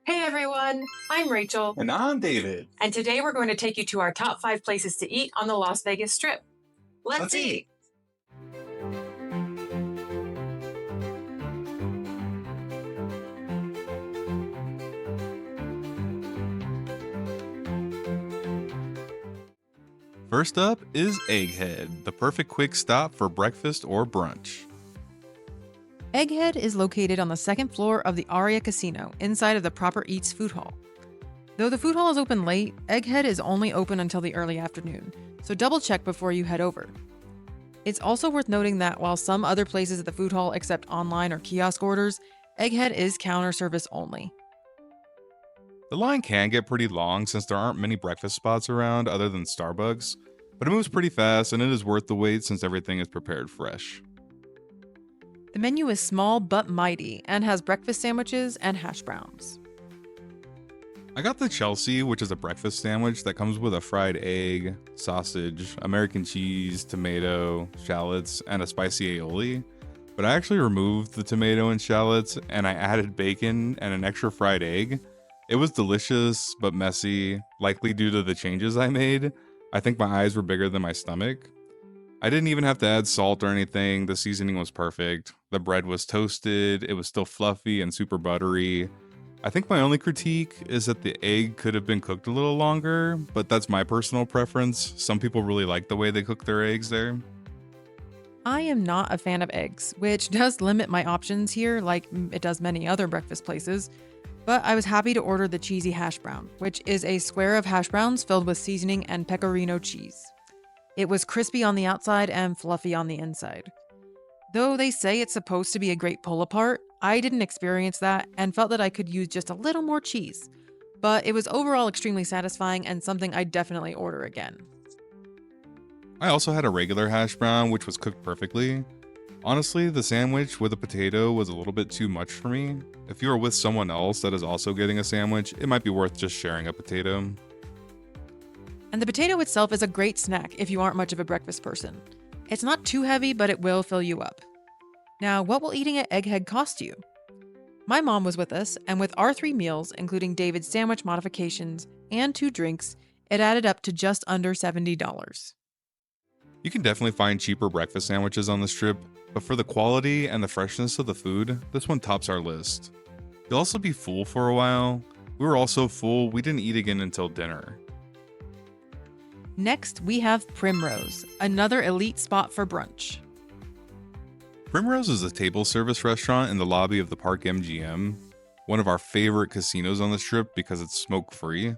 Hey everyone, I'm Rachel, And I'm David. and today we're going to take you to our top 5 places to eat on the Las Vegas Strip. Let's eat! First up is Egghead, the perfect quick stop for breakfast or brunch. Egghead is located on the second floor of the Aria Casino, inside of the Proper Eats food hall. Though the food hall is open late, Egghead is only open until the early afternoon, so double check before you head over. It's also worth noting that while some other places at the food hall accept online or kiosk orders, Egghead is counter service only. The line can get pretty long since there aren't many breakfast spots around other than Starbucks, but it moves pretty fast and it is worth the wait since everything is prepared fresh. The menu is small but mighty and has breakfast sandwiches and hash browns. I got the Chelsea, which is a breakfast sandwich that comes with a fried egg, sausage, American cheese, tomato, shallots, and a spicy aioli. But I actually removed the tomato and shallots and I added bacon and an extra fried egg. It was delicious but messy, likely due to the changes I made. I think my eyes were bigger than my stomach. I didn't even have to add salt or anything. The seasoning was perfect. The bread was toasted. It was still fluffy and super buttery. I think my only critique is that the egg could have been cooked a little longer, but that's my personal preference. Some people really like the way they cook their eggs there. I am not a fan of eggs, which does limit my options here, like it does many other breakfast places. But I was happy to order the cheesy hash brown, which is a square of hash browns filled with seasoning and pecorino cheese. It was crispy on the outside and fluffy on the inside. Though they say it's supposed to be a great pull apart, I didn't experience that and felt that I could use just a little more cheese. But it was overall extremely satisfying and something I'd definitely order again. I also had a regular hash brown, which was cooked perfectly. Honestly, the sandwich with a potato was a little bit too much for me. If you are with someone else that is also getting a sandwich, it might be worth just sharing a potato. And the potato itself is a great snack if you aren't much of a breakfast person. It's not too heavy, but it will fill you up. Now, what will eating at Egghead cost you? My mom was with us, and with our 3 meals, including David's sandwich modifications and 2 drinks, it added up to just under $70. You can definitely find cheaper breakfast sandwiches on the Strip, but for the quality and the freshness of the food, this one tops our list. You'll also be full for a while. We were all so full, we didn't eat again until dinner. Next, we have Primrose, another elite spot for brunch. Primrose is a table service restaurant in the lobby of the Park MGM, one of our favorite casinos on the Strip because it's smoke-free.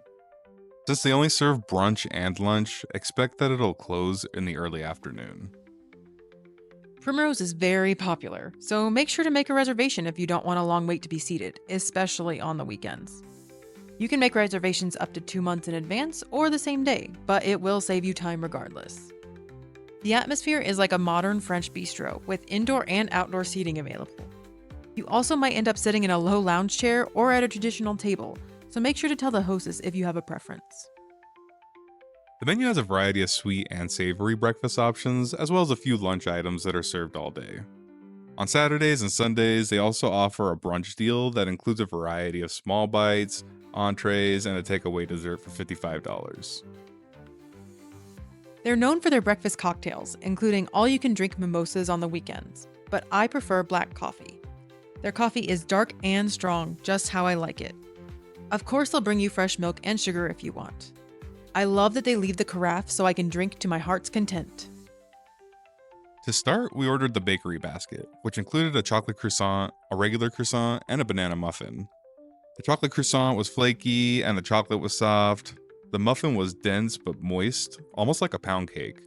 Since they only serve brunch and lunch, expect that it'll close in the early afternoon. Primrose is very popular, so make sure to make a reservation if you don't want a long wait to be seated, especially on the weekends. You can make reservations up to 2 months in advance or the same day, but it will save you time regardless. The atmosphere is like a modern French bistro with indoor and outdoor seating available. You also might end up sitting in a low lounge chair or at a traditional table, so make sure to tell the hostess if you have a preference. The menu has a variety of sweet and savory breakfast options, as well as a few lunch items that are served all day. On Saturdays and Sundays, they also offer a brunch deal that includes a variety of small bites, entrees, and a takeaway dessert for $55. They're known for their breakfast cocktails, including all-you-can-drink mimosas on the weekends, but I prefer black coffee. Their coffee is dark and strong, just how I like it. Of course, they'll bring you fresh milk and sugar if you want. I love that they leave the carafe so I can drink to my heart's content. To start, we ordered the bakery basket, which included a chocolate croissant, a regular croissant, and a banana muffin. The chocolate croissant was flaky and the chocolate was soft. The muffin was dense but moist, almost like a pound cake.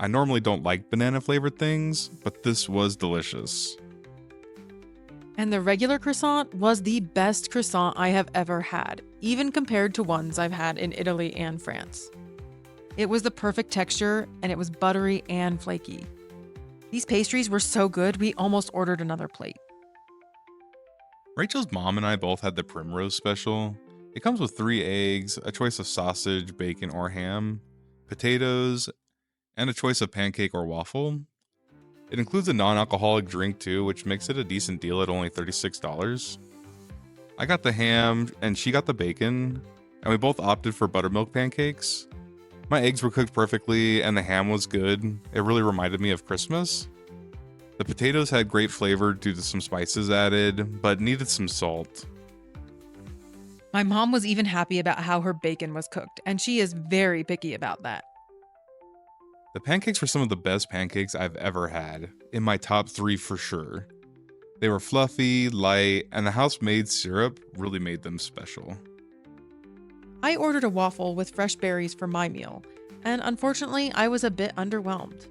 I normally don't like banana flavored things, but this was delicious. And the regular croissant was the best croissant I have ever had, even compared to ones I've had in Italy and France. It was the perfect texture, and it was buttery and flaky. These pastries were so good, we almost ordered another plate. Rachel's mom and I both had the Primrose special. It comes with 3 eggs, a choice of sausage, bacon, or ham, potatoes, and a choice of pancake or waffle. It includes a non-alcoholic drink too, which makes it a decent deal at only $36. I got the ham and she got the bacon, and we both opted for buttermilk pancakes. My eggs were cooked perfectly and the ham was good. It really reminded me of Christmas. The potatoes had great flavor due to some spices added, but needed some salt. My mom was even happy about how her bacon was cooked, and she is very picky about that. The pancakes were some of the best pancakes I've ever had, in my top 3 for sure. They were fluffy, light, and the house-made syrup really made them special. I ordered a waffle with fresh berries for my meal, and unfortunately, I was a bit underwhelmed.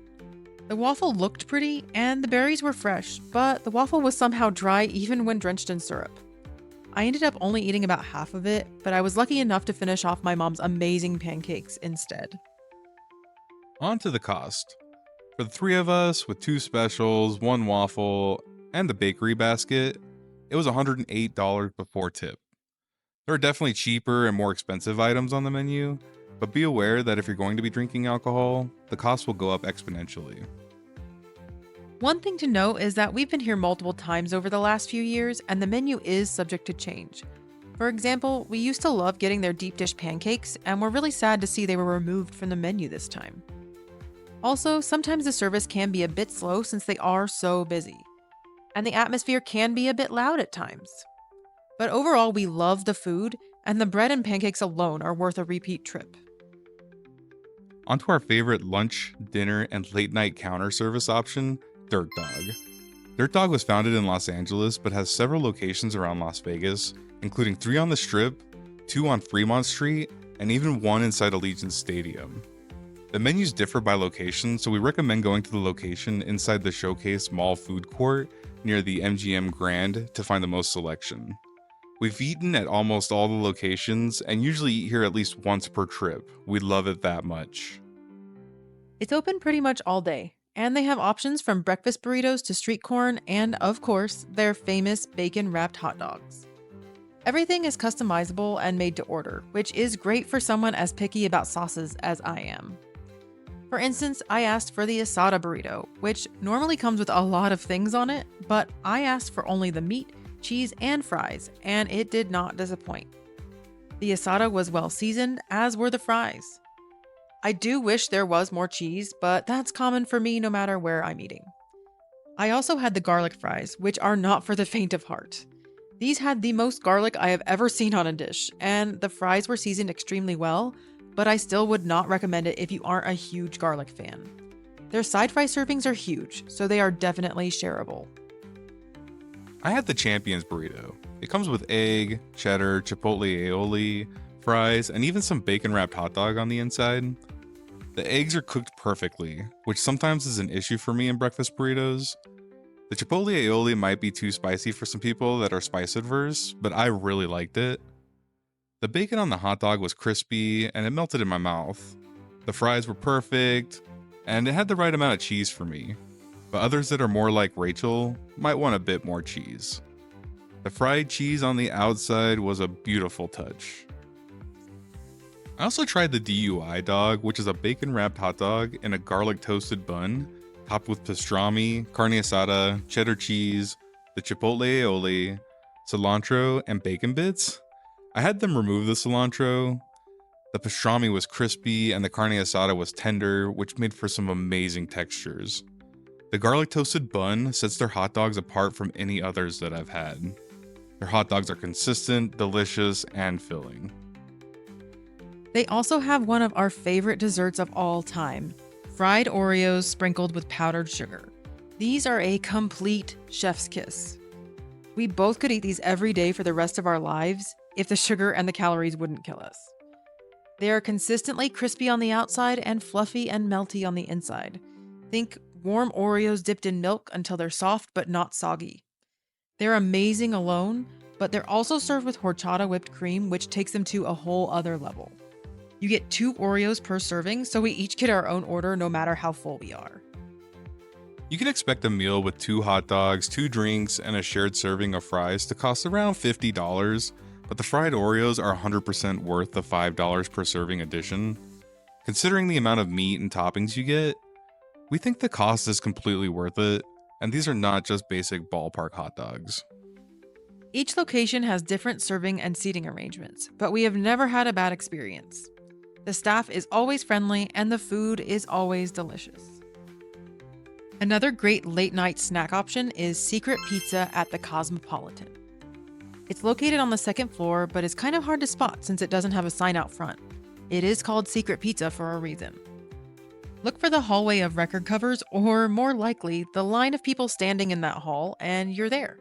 The waffle looked pretty, and the berries were fresh, but the waffle was somehow dry even when drenched in syrup. I ended up only eating about half of it, but I was lucky enough to finish off my mom's amazing pancakes instead. On to the cost. For the 3 of us, with 2 specials, 1 waffle, and the bakery basket, it was $108 before tip. There are definitely cheaper and more expensive items on the menu, but be aware that if you're going to be drinking alcohol, the cost will go up exponentially. One thing to note is that we've been here multiple times over the last few years, and the menu is subject to change. For example, we used to love getting their deep dish pancakes, and we're really sad to see they were removed from the menu this time. Also, sometimes the service can be a bit slow since they are so busy, and the atmosphere can be a bit loud at times. But overall, we love the food, and the bread and pancakes alone are worth a repeat trip. On to our favorite lunch, dinner, and late night counter service option, Dirtdog. Dirtdog was founded in Los Angeles but has several locations around Las Vegas, including 3 on the Strip, 2 on Fremont Street, and even 1 inside Allegiant Stadium. The menus differ by location, so we recommend going to the location inside the Showcase Mall food court near the MGM Grand to find the most selection. We've eaten at almost all the locations and usually eat here at least once per trip. We love it that much. It's open pretty much all day, and they have options from breakfast burritos to street corn and, of course, their famous bacon-wrapped hot dogs. Everything is customizable and made to order, which is great for someone as picky about sauces as I am. For instance, I asked for the asada burrito, which normally comes with a lot of things on it, but I asked for only the meat, cheese, and fries, and it did not disappoint. The asada was well seasoned, as were the fries. I do wish there was more cheese, but that's common for me no matter where I'm eating. I also had the garlic fries, which are not for the faint of heart. These had the most garlic I have ever seen on a dish, and the fries were seasoned extremely well, but I still would not recommend it if you aren't a huge garlic fan. Their side fry servings are huge, so they are definitely shareable. I had the Champions burrito. It comes with egg, cheddar, chipotle aioli, fries, and even some bacon-wrapped hot dog on the inside. The eggs are cooked perfectly, which sometimes is an issue for me in breakfast burritos. The chipotle aioli might be too spicy for some people that are spice adverse, but I really liked it. The bacon on the hot dog was crispy and it melted in my mouth. The fries were perfect, and it had the right amount of cheese for me. But others that are more like Rachel might want a bit more cheese. The fried cheese on the outside was a beautiful touch. I also tried the DUI dog, which is a bacon-wrapped hot dog in a garlic toasted bun, topped with pastrami, carne asada, cheddar cheese, the chipotle aioli, cilantro, and bacon bits. I had them remove the cilantro. The pastrami was crispy and the carne asada was tender, which made for some amazing textures. The garlic toasted bun sets their hot dogs apart from any others that I've had. Their hot dogs are consistent, delicious, and filling. They also have one of our favorite desserts of all time, fried Oreos sprinkled with powdered sugar. These are a complete chef's kiss. We both could eat these every day for the rest of our lives if the sugar and the calories wouldn't kill us. They are consistently crispy on the outside and fluffy and melty on the inside. Think warm Oreos dipped in milk until they're soft but not soggy. They're amazing alone, but they're also served with horchata whipped cream, which takes them to a whole other level. You get 2 Oreos per serving, so we each get our own order no matter how full we are. You can expect a meal with 2 hot dogs, 2 drinks, and a shared serving of fries to cost around $50, but the fried Oreos are 100% worth the $5 per serving addition. Considering the amount of meat and toppings you get, we think the cost is completely worth it, and these are not just basic ballpark hot dogs. Each location has different serving and seating arrangements, but we have never had a bad experience. The staff is always friendly and the food is always delicious. Another great late night snack option is Secret Pizza at the Cosmopolitan. It's located on the second floor, but is kind of hard to spot since it doesn't have a sign out front. It is called Secret Pizza for a reason. Look for the hallway of record covers, or more likely, the line of people standing in that hall, and you're there.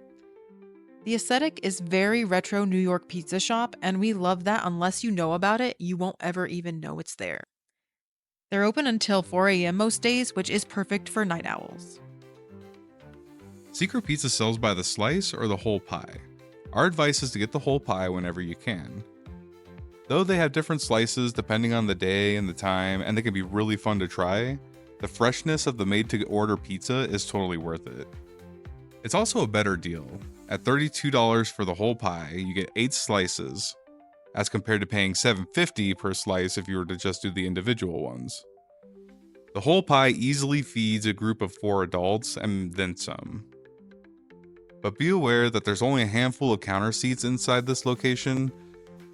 The aesthetic is very retro New York pizza shop, and we love that unless you know about it, you won't ever even know it's there. They're open until 4 a.m. most days, which is perfect for night owls. Secret Pizza sells by the slice or the whole pie. Our advice is to get the whole pie whenever you can. Though they have different slices depending on the day and the time, and they can be really fun to try, the freshness of the made-to-order pizza is totally worth it. It's also a better deal. At $32 for the whole pie, you get 8 slices, as compared to paying $7.50 per slice if you were to just do the individual ones. The whole pie easily feeds a group of 4 adults and then some. But be aware that there's only a handful of counter seats inside this location.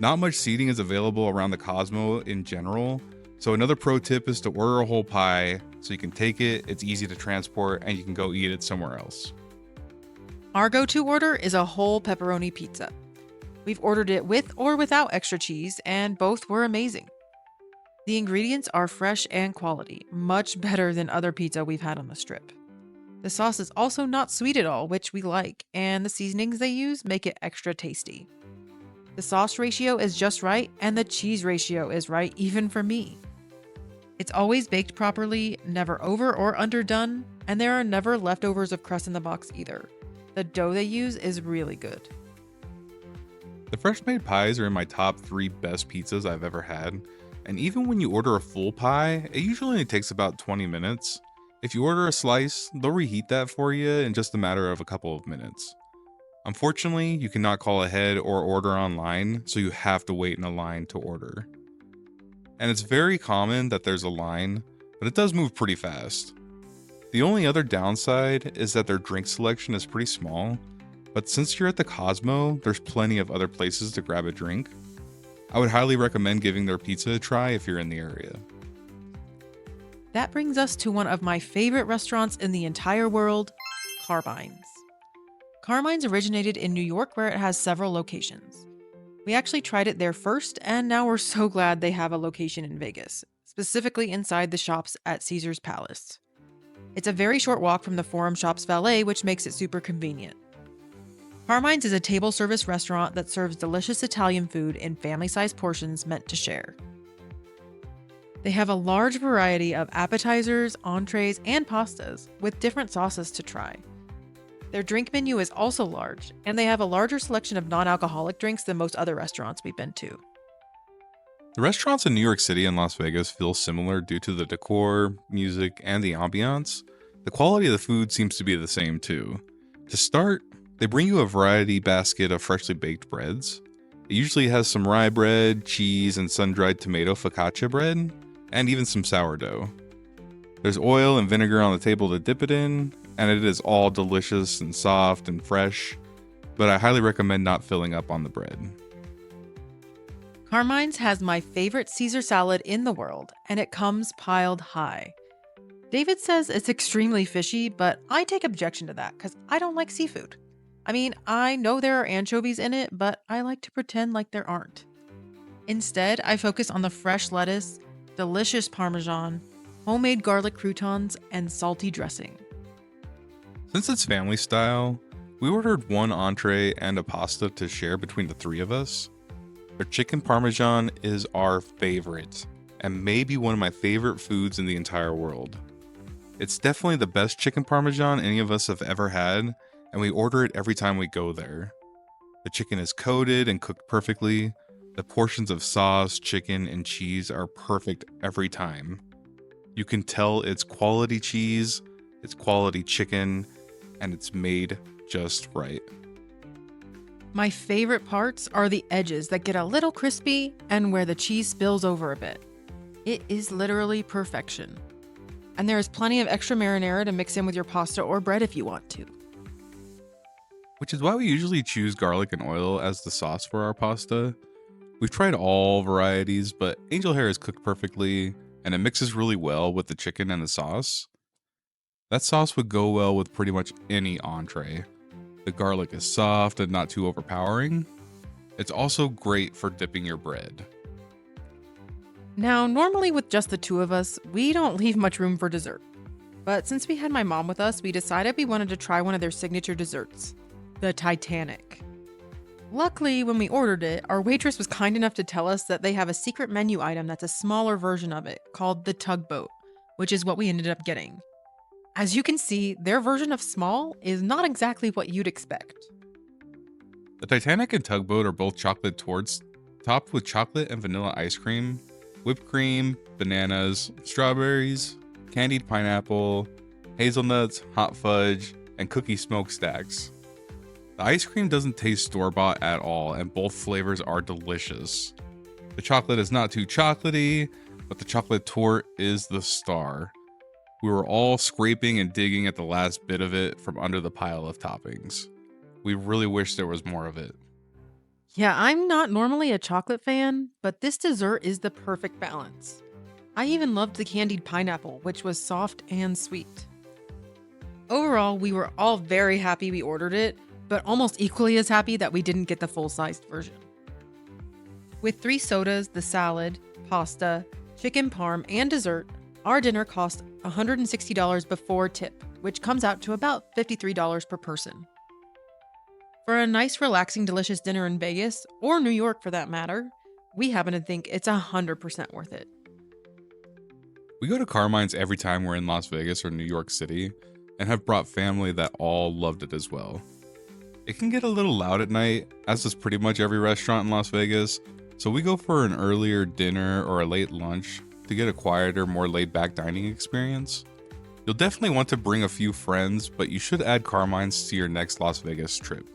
Not much seating is available around the Cosmo in general, so another pro tip is to order a whole pie so you can take it, it's easy to transport, and you can go eat it somewhere else. Our go-to order is a whole pepperoni pizza. We've ordered it with or without extra cheese, and both were amazing. The ingredients are fresh and quality, much better than other pizza we've had on the strip. The sauce is also not sweet at all, which we like, and the seasonings they use make it extra tasty. The sauce ratio is just right, and the cheese ratio is right even for me. It's always baked properly, never over or underdone, and there are never leftovers of crust in the box either. The dough they use is really good. The fresh made pies are in my top 3 best pizzas I've ever had, and even when you order a full pie, it usually only takes about 20 minutes. If you order a slice, they'll reheat that for you in just a matter of a couple of minutes. Unfortunately, you cannot call ahead or order online, so you have to wait in a line to order. And it's very common that there's a line, but it does move pretty fast. The only other downside is that their drink selection is pretty small, but since you're at the Cosmo, there's plenty of other places to grab a drink. I would highly recommend giving their pizza a try if you're in the area. That brings us to one of my favorite restaurants in the entire world, Carmine's. Carmine's originated in New York, where it has several locations. We actually tried it there first, and now we're so glad they have a location in Vegas, specifically inside the shops at Caesar's Palace. It's a very short walk from the Forum Shops Valet, which makes it super convenient. Carmine's is a table service restaurant that serves delicious Italian food in family-sized portions meant to share. They have a large variety of appetizers, entrees, and pastas with different sauces to try. Their drink menu is also large, and they have a larger selection of non-alcoholic drinks than most other restaurants we've been to. The restaurants in New York City and Las Vegas feel similar due to the decor, music, and the ambiance. The quality of the food seems to be the same too. To start, they bring you a variety basket of freshly baked breads. It usually has some rye bread, cheese, and sun-dried tomato focaccia bread, and even some sourdough. There's oil and vinegar on the table to dip it in, and it is all delicious and soft and fresh, but I highly recommend not filling up on the bread. Carmine's has my favorite Caesar salad in the world, and it comes piled high. David says it's extremely fishy, but I take objection to that because I don't like seafood. I mean, I know there are anchovies in it, but I like to pretend like there aren't. Instead, I focus on the fresh lettuce, delicious Parmesan, homemade garlic croutons, and salty dressing. Since it's family style, we ordered 1 entree and a pasta to share between the 3 of us. Their chicken Parmesan is our favorite, and maybe one of my favorite foods in the entire world. It's definitely the best chicken Parmesan any of us have ever had, and we order it every time we go there. The chicken is coated and cooked perfectly. The portions of sauce, chicken, and cheese are perfect every time. You can tell it's quality cheese, it's quality chicken, and it's made just right. My favorite parts are the edges that get a little crispy and where the cheese spills over a bit. It is literally perfection. And there is plenty of extra marinara to mix in with your pasta or bread if you want to. which is why we usually choose garlic and oil as the sauce for our pasta. We've tried all varieties, but angel hair is cooked perfectly and it mixes really well with the chicken and the sauce. That sauce would go well with pretty much any entree. The garlic is soft and not too overpowering. It's also great for dipping your bread. Now, normally with just the two of us, we don't leave much room for dessert. But since we had my mom with us, we decided we wanted to try one of their signature desserts, the Titanic. Luckily, when we ordered it, our waitress was kind enough to tell us that they have a secret menu item that's a smaller version of it, called the Tugboat, which is what we ended up getting. As you can see, their version of small is not exactly what you'd expect. The Titanic and Tugboat are both chocolate torts, topped with chocolate and vanilla ice cream, whipped cream, bananas, strawberries, candied pineapple, hazelnuts, hot fudge, and cookie smokestacks. The ice cream doesn't taste store-bought at all, and both flavors are delicious. The chocolate is not too chocolatey, but the chocolate torte is the star. We were all scraping and digging at the last bit of it from under the pile of toppings. We really wish there was more of it. Yeah, I'm not normally a chocolate fan, but this dessert is the perfect balance. I even loved the candied pineapple, which was soft and sweet. Overall, we were all very happy we ordered it, but almost equally as happy that we didn't get the full-sized version. With 3 sodas, the salad, pasta, chicken parm, and dessert, our dinner cost $160 before tip, which comes out to about $53 per person. For a nice, relaxing, delicious dinner in Vegas, or New York for that matter, we happen to think it's 100% worth it. We go to Carmine's every time we're in Las Vegas or New York City, and have brought family that all loved it as well. It can get a little loud at night, as does pretty much every restaurant in Las Vegas, so we go for an earlier dinner or a late lunch to get a quieter, more laid-back dining experience. You'll definitely want to bring a few friends, but you should add Carmine's to your next Las Vegas trip.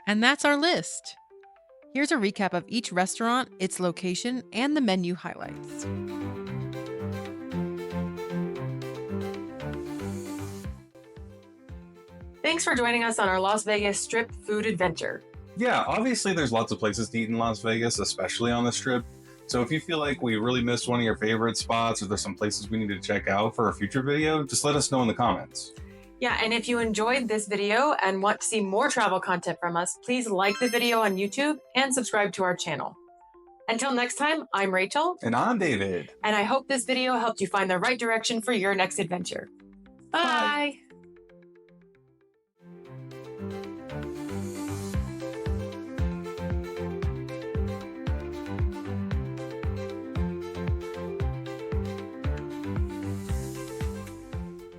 And that's our list. Here's a recap of each restaurant, its location, and the menu highlights. Thanks for joining us on our Las Vegas Strip food adventure. Yeah, obviously there's lots of places to eat in Las Vegas, especially on the Strip. So if you feel like we really missed one of your favorite spots, or there's some places we need to check out for a future video, just let us know in the comments. Yeah, and if you enjoyed this video and want to see more travel content from us, please like the video on YouTube and subscribe to our channel. Until next time, I'm Rachel. And I'm David. And I hope this video helped you find the right direction for your next adventure. Bye.